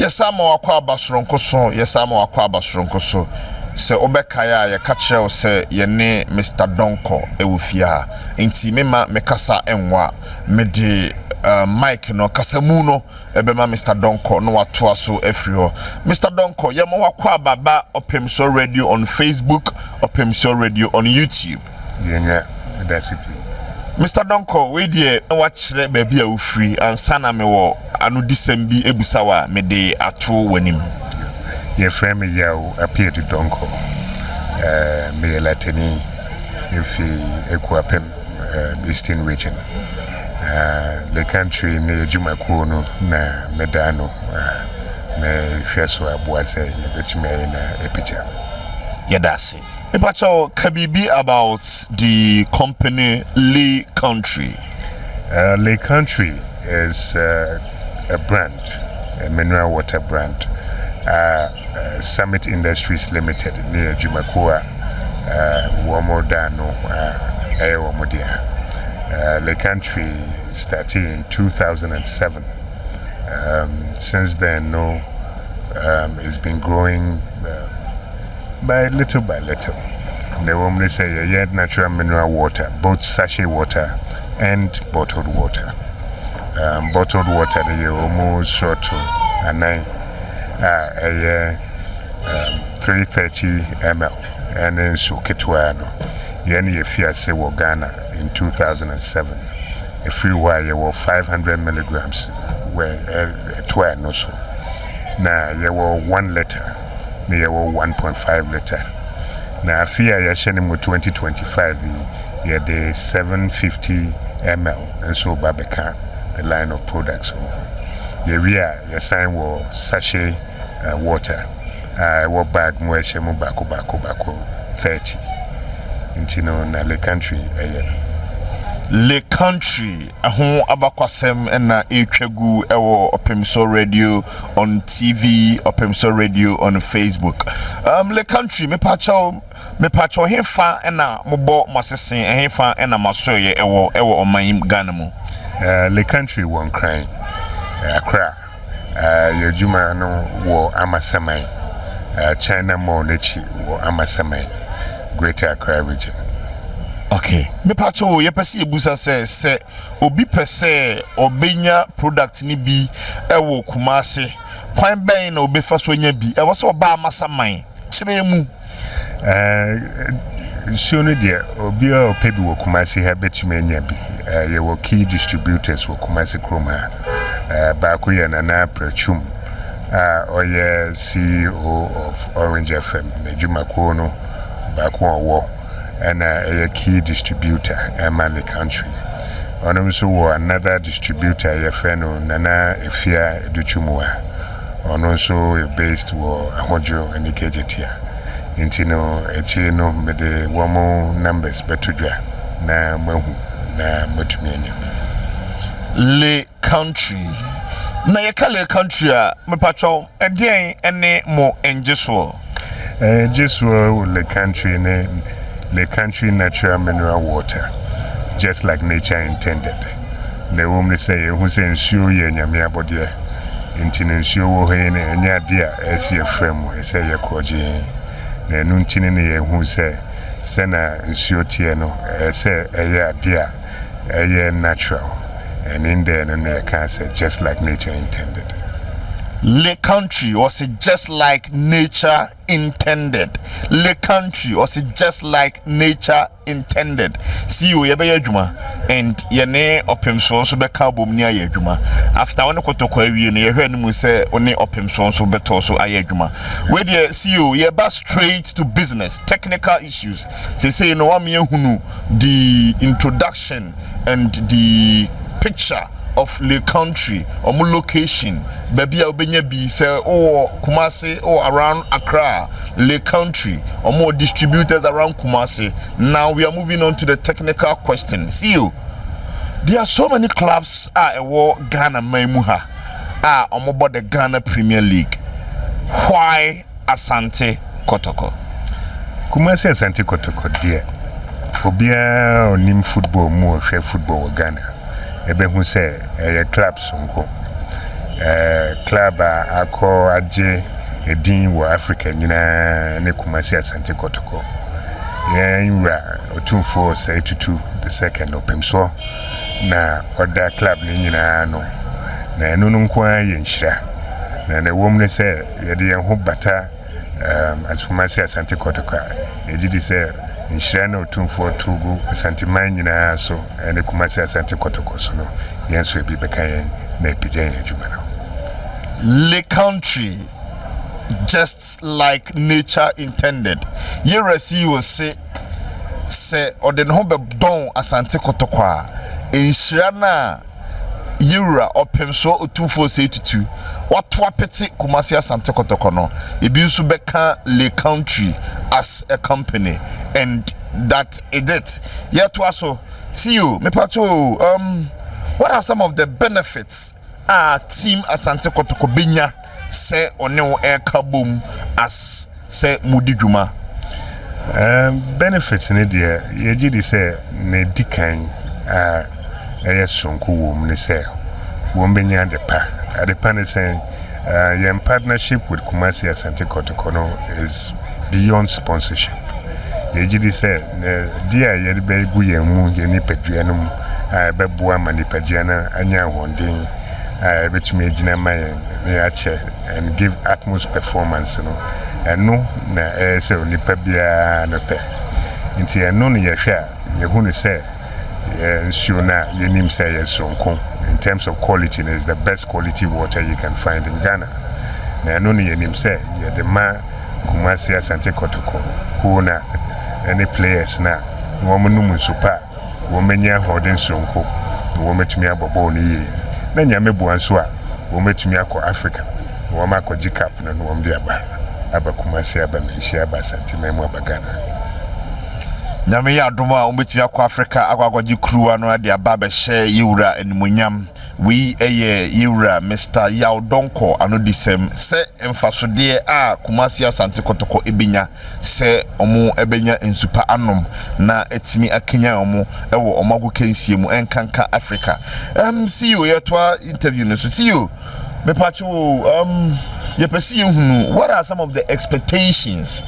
Yesama wakwa abasronko so yesama wakwa abasronko so se obekaya ye kachel se ye ne Mr. Donkor ewufia enti mema mekasa enwa mede Mike no kasamu no ebema Mr. Donkor no watoa so afri ho. Mr. Donkor yema wakwa baba Opemsuo Radio on Facebook, Opemsuo Radio on YouTube. Yeah, that's it. Mr. Donkor, we dey watch baby a ufri ansana me wo anu disembi ebusawa me de ato wanim. Your friend me ya appear to Donkor. Me latini if Equapem Eastern region. The country ne Jumaku no na medano me feso abuase betime na picture. Yadasi. Ipacho kabibi about the company Lee Country. Lee Country is a brand, a mineral water brand. Summit Industries Limited near Jumakua, Womodano, Womodia. Lee Country started in 2007. Since then, it's been growing. By little. The woman say yet natural mineral water, both sachet water and bottled water. Bottled water they almost short to a 330 ml, and then so Ketuano. Yeni Fiase Ghana in 2007. A free wire were 500 milligrams were 12 no so. Now you were 1 liter. They were 1.5 liter. Now, fear you're sharing with 2025, you're the 750 ml, and so Babeka, the line of products. You're sign was sachet water. What bag more shemu bako 30. Intino na le country. Le Country ahon abakwasem na etwagu ewo Opemsuo Radio on TV, Opemsuo Radio on Facebook. Le Country me pacho hefa na mobo masesen hefa na masoye ewo oman Ghana mu. Le Country won crying. Accra. Yejuma no wo Amasamai. China mo nechi wo Amasamai. Greater Accra region. Okay, me pacho ye pese ebusa se obi pese obenya product ni bi ewo Kumase kwan ben na obefa so nya bi e wo se oba Amasaman kire mu sunu dia obi o pebi wo Kumase ha betuma nya bi ye wo key distributors wo Kumase kroma ba ko ye na Prachum oye CEO of Orange FM na Jumako no ba ko wo and a key distributor Lee Country. On also another distributor Yefeno Nana Efia Duchumua. On also based war Ahojo and Ikejetia. Intino Echino me the womo numbers betudra na mahu na motumenya. Lee Country. Na yekale country me patrol edien ene mo enjeso. Jeswo Lee Country ne the country natural mineral water, just like nature intended. The woman say, who say, sure, ye nyamia bodia, intin sure, wohen, and ya dear, as your friend, say your coji. The nuntin, who say, Sena, sure, tiano, say, a ya dear, a year natural, and in there, and I can say, just like nature intended. Le Country was it just like nature intended. Le Country was it just like nature intended. See you yebe adwuma and yene Opemsuo so beka bom ni ayadwuma. After one Kotoko awie no ye hwe no say one Opemsuo so beto so ayadwuma. We dey see you ye ba straight to business, technical issues. Say no am yehunu the introduction and the picture of Le Country or more location baby obenya bi say Kumase or around Accra. Le Country or more distributors around Kumase. Now we are moving on to the technical question. See you, there are so many clubs Ghana Maimuha about the Ghana Premier League. Why Asante Kotoko? Kumase Asante Kotoko dear obia onim football more share football Ghana ebe hu say clubs nko club akọ agye edin wo Africa nyina ne Kumasi Asante Kotoko yenwura otumfo say tutu the second Opemsuo na oda club ne nyina no na enu nkwa yenhira na wom ne se yede yen ho bata as Kumasi Asante Kotoko ejidi se nhira na otumfo tugu Asante man nyina so ene Kumasi Asante Kotoko so no yen so bi beka yen na epijan adwuma no Le country just like nature intended. Yeresi will say or the no be don Asante Kotoko a enhira Yura Opemsuo Otufo say to what peti Kumasi Asante Kotoko no ebi nso beka Le country as a company and that is it. Yet also see you me pato what are some of the benefits team Asante Kotoko benya say ono kabum as say mudidwuma benefits ne dia yegidi say ne dikan sonko wom ne say wom benya adepa ne say your partnership with Kumasi Asante Kotoko no is beyond sponsorship. Yegidi say dia yede be gu yemu ye nipadua no be boa manipadua na anya hondin betumi agina mayen and give utmost performance no eno na say onipa bia no pe nti eno no ye hwe ye hu ne say ensure na yenim say yesonko in terms of quality is the best quality water you can find in Ghana na eno no yenim say ye de ma Kumasi Asante Kotoko who na any players na womanum super womenya hoden sonko wometumi abobo ni na nyame buanso a wometumi akọ Africa woma akọ G-Cup na wom de aba Kumasi aba Malaysia aba Asante memu aba Ghana nyame ya doma wometumi akọ Africa agwagwa G-Crew no de aba be share Yura enmunyam we Yura Mr. Yaw Donkor anodisem se emfasode Kumasi Asante Kotoko ebinya se omo ebenya ensupa anom na etimi akenya omo ewo omago kensie mu enkanka Africa see you yetwa interview no so see you me pacho yepesi hunu what are some of the expectations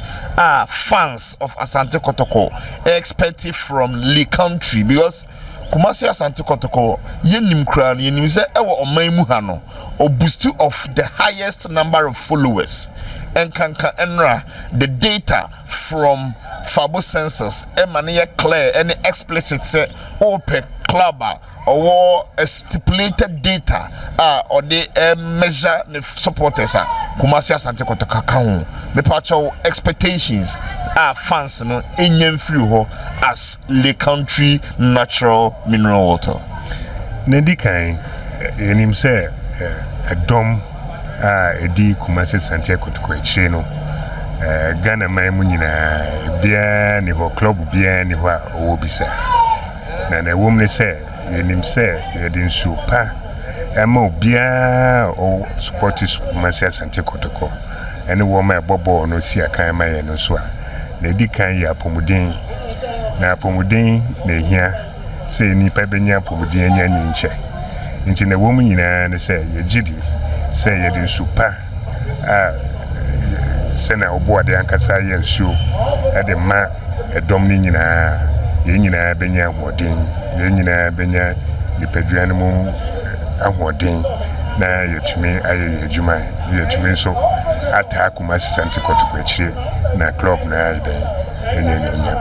fans of Asante Kotoko expected from Le country because Kumasi Asante Kotoko yenim kran yenim se ewo oman mu ha no boost of the highest number of followers and kanka enra the data from Fabo census emane clear any explicit say open club or a stipulated data or the measure the supporters Kumasi Asante Kotoko account me pacho expectations fans no enyen free ho as Le country natural mineral water Nedikan enim say a dom edi Kumasi Asante Kotoko echire no Ghana maimu nyina bia ni ho club bia ni ho obisa na wom ne say enim say yedin super ema bia o supporters Kumasi Asante Kotoko ene wo ma bobo no si akan ma ye no so a nedikan ya pomuden na pomuden na hia say ni pa benya pomuden anya nyinche nti na wom nyina ne say yegidi say yedin super sena oboade ankasa ye nsuo ede ma edom ni nyina ye nyina benya hodin ye nyina benya nipadua no mu ahoden na yetumi aye adwuma yetumi so ata Kumasi Asante Kotoko achire na club na ide enyenyam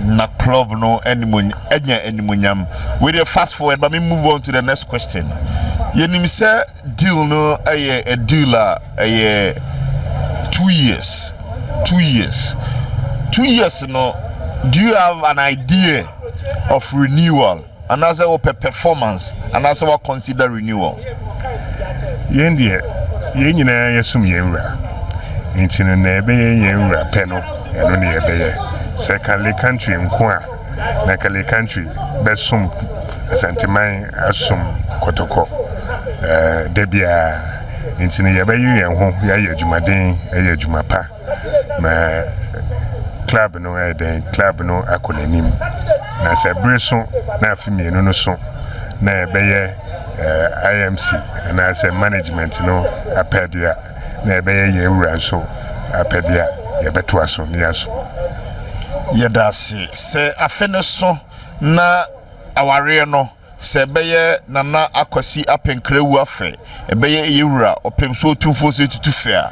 na club no anymunyam we dey fast forward but me move on to the next question yenim say deal no a deal 2 years 2 years no do you have an idea of renewal and as a performance and as a consider renewal yendie yenyina yesum yenwura ntino na ebe yenwura peno eno ne ebe second Le country nko a na kale country besum Asante man asum Kotoko debia ntino yebe yen ho ya adwumaden adwumapa ma club no akonanim na se breso na afimienu no so na ebe IMC and as a management no apedia na ebeye ye wura so apedia ye beto aso ne aso yedasi se afene so na aware no se beye nana akwasi apenkrewu afe ebeye ye wura Opemsuo tumfo se tutufe a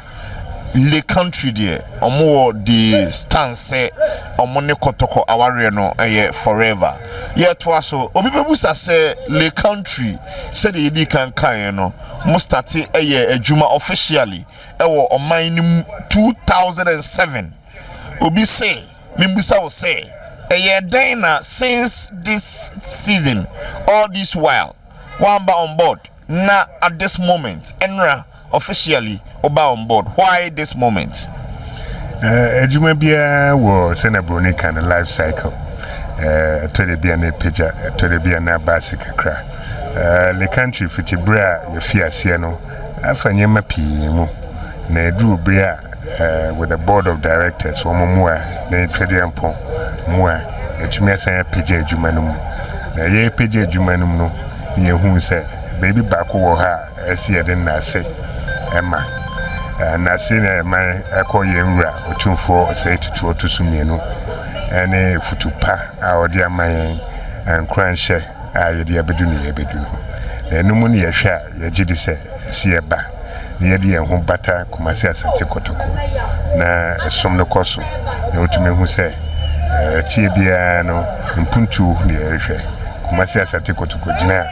le country there omo the stance omo ne Kotoko aware no forever yet so obi bebusa say le country say the yedi kan no mo start adwuma officially ewo oman nim 2007 obi say membusa wo say den na since this season all this while wamba on board na at this moment enra officially oba on board. Why this moment? Ejuma bia wo senabroni kind of life cycle. To the bia ne pija, to the bia na basic kra. Le country fitibra ye fiasie no. Afanye mapi mu. Na edu bia with the board of directors wo mo na trade ampon mo etumi asan pija ejuma no mu. Na ye pija ejuma no mu no ye hu se baby back wo ha esi den na se Emma na sine man akoye nwura otumfo say tutu otusumienu ene futupa a odi aman ankranhye a yede abedunu yebedunu enumu ne yehwa yegidi se sieba ne yede yenho bata kumasi Asante Kotoko na som no koso na otumehu se tie bia no mpuntu ne yehwe kumasi Asante Kotoko gina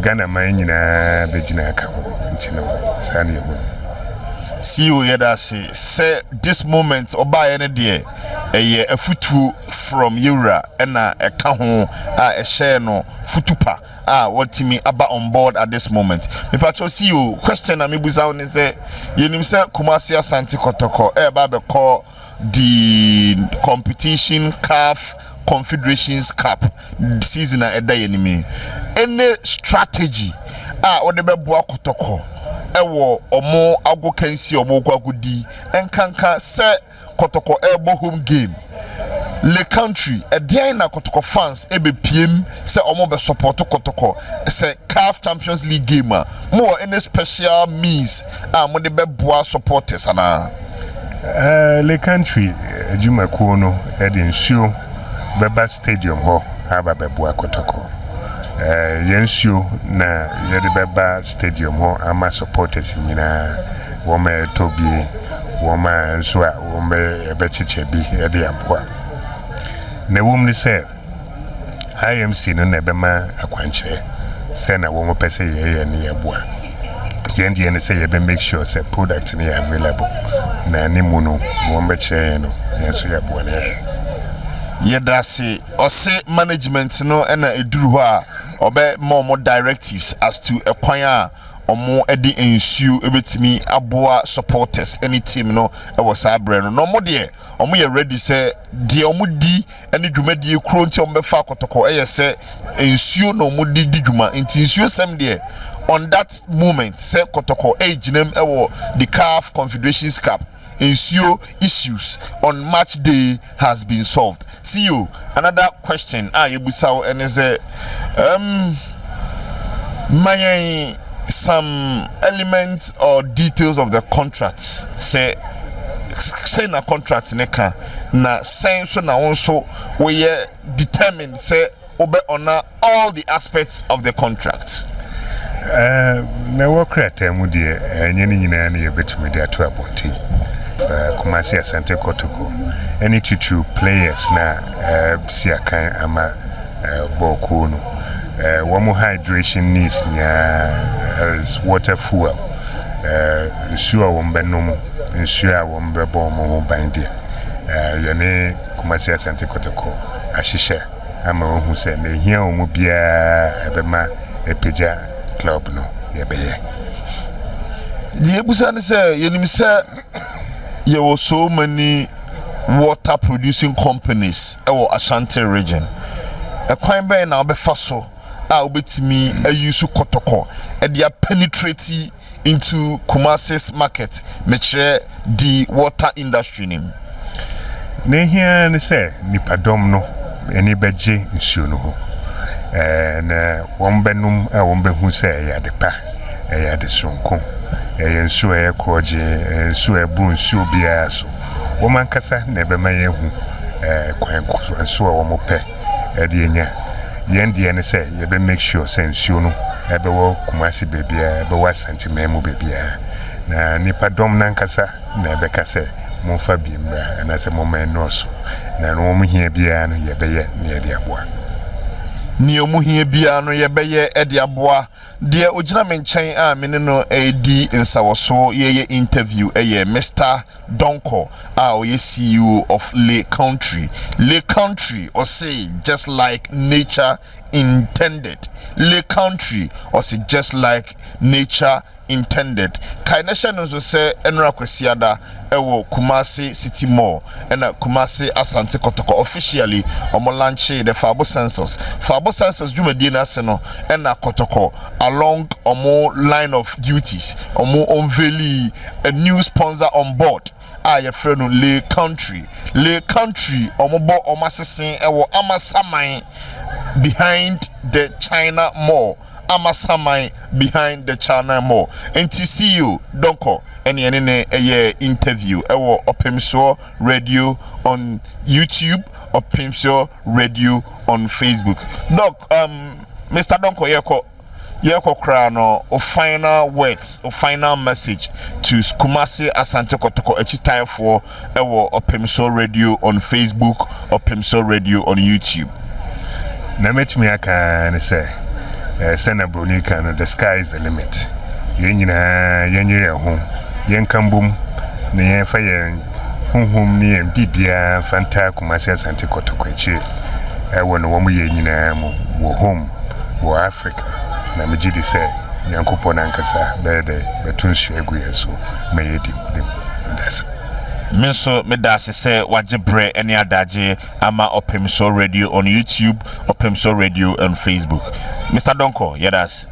Ghana man nyina begina aka ntino sane yehu see you yedasi say this moment oba ene de a futu from Yura na eka ho a share no futupa watimi aba on board at this moment me patcho see you question na me buza woni say yenim say Kumasi Asante Kotoko ba be call the competition CAF Confederations Cup season a day enemy any strategy ode be boa Kotoko ewo omo agokansi omo kwagudi enkanka se Kotoko ebo home game le country dey na Kotoko fans ebe piem se omo be support Kotoko se CAF Champions League game mo any special means mo de be boa supporters ana le country ejuma ko no edinsuo beba stadium ho aba be boa Kotoko yensio na yede beba stadium ho ama supporters nyina woma tobie woma nso a woma ebechiche bi yede aboa na wom ni se IMC no na bema akwanche se na woma pese ye ne aboa yendi ne se ye be make sure say product ni available na ni muno woma che no yenso ye aboa ne yedasi ose management no na eduru ho a obe more directives as to ekwan a omo edi ensue ebetimi aboa supporters any team no e was abre no mo de omo ye ready say de omo di eni dwumadi ekro nti omo be fa Kotoko e ye say ensue no omo di dwuma nti ensue sem de on that moment say Kotoko ejinem e wo the CAF Confederations Cup ensure issues on match day has been solved. See you. Another question. Yebusaw and is some elements or details of the contracts. Say na contract neka na say so na also we determined say obe honor all the aspects of the contract. Na wokrata mu de nyene nyina na yebetumi de ato abonti. Kumasi Asante Kotoko any two players na siakan ama boku no womo hydration needs nya as water fuel sure wombenom sure wombebo mo bandi yene Kumasi Asante Kotoko ahihye ama ohu se na hia omu bia ebema epeja club no yebeye yebusa ne se yenim se there were so many water producing companies in Asante region. A quite by now be faso obetimi use Kotoko and they are penetrating into Kumasi's market, measure the water industry name. Ne here ne say nipadom no eni beje nsuo no ho na wombenum a wombehu say ya de pa ya de sonko nsuo e kroje nsuo e bru nsuo bia so woman kasa na be ma yehu kwan nsuo wo mo pe e de nya yende ne say ye be make sure say nsuo no e be wo kumasi bebia e be wa Asante memu bebia na nipa dom nan kasa na be kasa mo fa bi mra na se mo men no so na no mo hia bia no ye be ye na ye de aboa ni omuhie bia no ye beye ede aboa de ogina menchen a mene no edi nsawoso ye interview Mr. Donkor oye CEO of Le Country or say just like nature intended. Le Country or say just like nature intended. Kainesha no say enra kwesiada ewo Kumasi City Mall and Kumasi Asante Kotoko officially omo launch the Fabo census jumadi na se no and Kotoko along omo line of duties omo unveil a new sponsor on board. Your friend Le Country omobo omasesen ewo amasaman behind the China Mall. Amasamai behind the China Mall. NTCU Donkor any interview ewo Opemsuo radio on YouTube, Opemsuo radio on Facebook. Doc, Mr. Donkor yeko krano o final words, o final message to Kumasi Asante Kotoko echitai for ewo Opemsuo radio on Facebook, Opemsuo radio on YouTube. Na metimi aka ne say Sena Bronika no the sky is the limit. Yenyire ho yenkambum ne yenfa yen honhom ne yen bibia fanta Kumasi Asante Kotoko echi ewo no wo ye nyina mu wo home wo Africa na mejidi say nyankopon ankasa bede betunsu egu yeso meyedi kudim ndas Minso medase say wajebre any adaje ama Opemsuo radio on YouTube, Opemsuo radio on Facebook. Mr. Donkor, yes.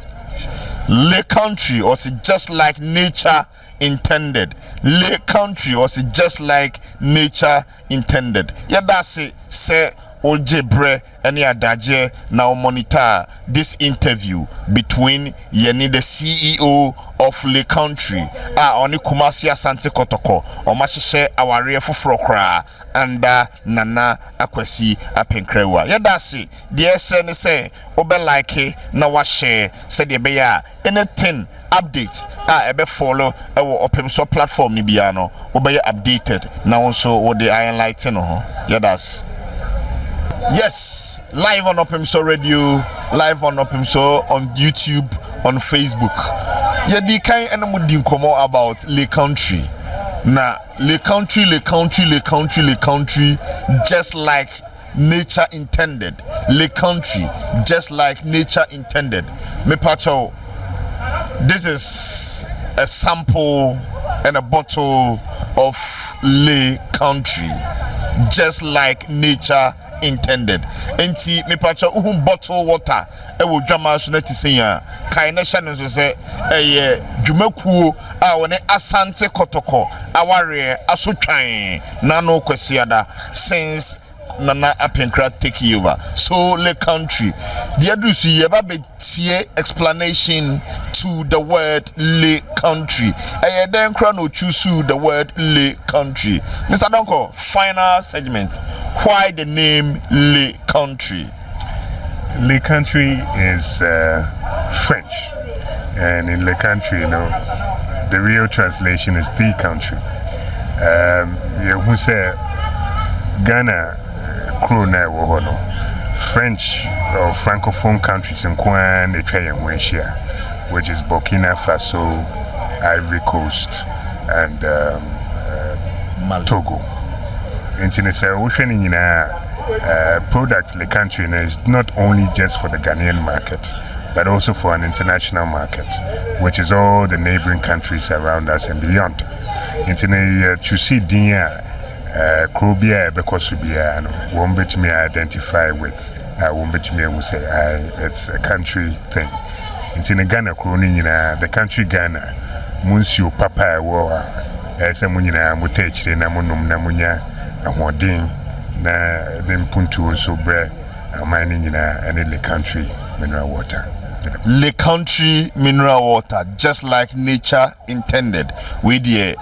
Le Country or say just like nature intended. Le Country or say just like nature intended. Yadase say Ojebre any adaje now monitor this interview between Yeni the CEO of Le Country oni Kumasi Asante Kotoko o mahye aware foforo kra anda Nana Akwasi Apenkrewa yadase de ese ne say obe like na wa share said be ya anything updates ebe follow ewo Opemsuo platform ni bia no obe updated na also wo the iron lighting ho yadase. Yes, live on Opemsuo radio, live on Opemsuo on YouTube, on Facebook. Yeah, the kind of mudin komo about Le Country. Na Le Country, just like nature intended. Le Country, just like nature intended. Me pacho, this is a sample and a bottle of Le Country, just like nature intended. Enti me pacha bottle water e wo dwama so na tisen kaina sha no so se dwumakuo a woni Asante Kotoko aware asotwan na no kwasiada since Nana Apenkra take over. So Le Country the adusu ye ba betie explanation to the word Le Country den kra no choose the word Le Country. Mr. Donkor, final segment, why the name Le Country? Le Country is French, and in Le Country, the real translation is the country. Who say Ghana Krona wohono French or Francophone countries in Kwan which is Burkina Faso, Ivory Coast, and Togo. Products the country is not only just for the Ghanaian market, but also for an international market, which is all the neighboring countries around us and beyond. To see Krobia Bekosubia won't bet me identify with won't bet me will say it's a country thing. It's in Ghana Kroning the country Ghana Munsio Papa war as a munina mutech namunum namunya and wading na nimpuntu so bre mining in any country mineral water. Lake country mineral water, just like nature intended. With the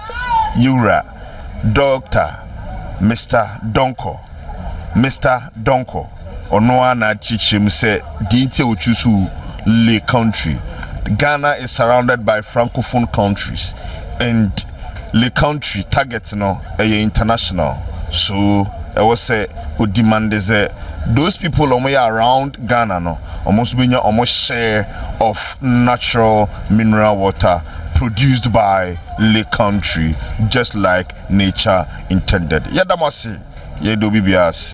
Dr. Mr. Donkor. Onoa na chichim say detail chusu Lake country. Ghana is surrounded by francophone countries, and Lake country targets international. So I was say would demand those people around Ghana almost being almost share of natural mineral water produced by Lake country, just like nature intended. Yadamasi, yedo bibias.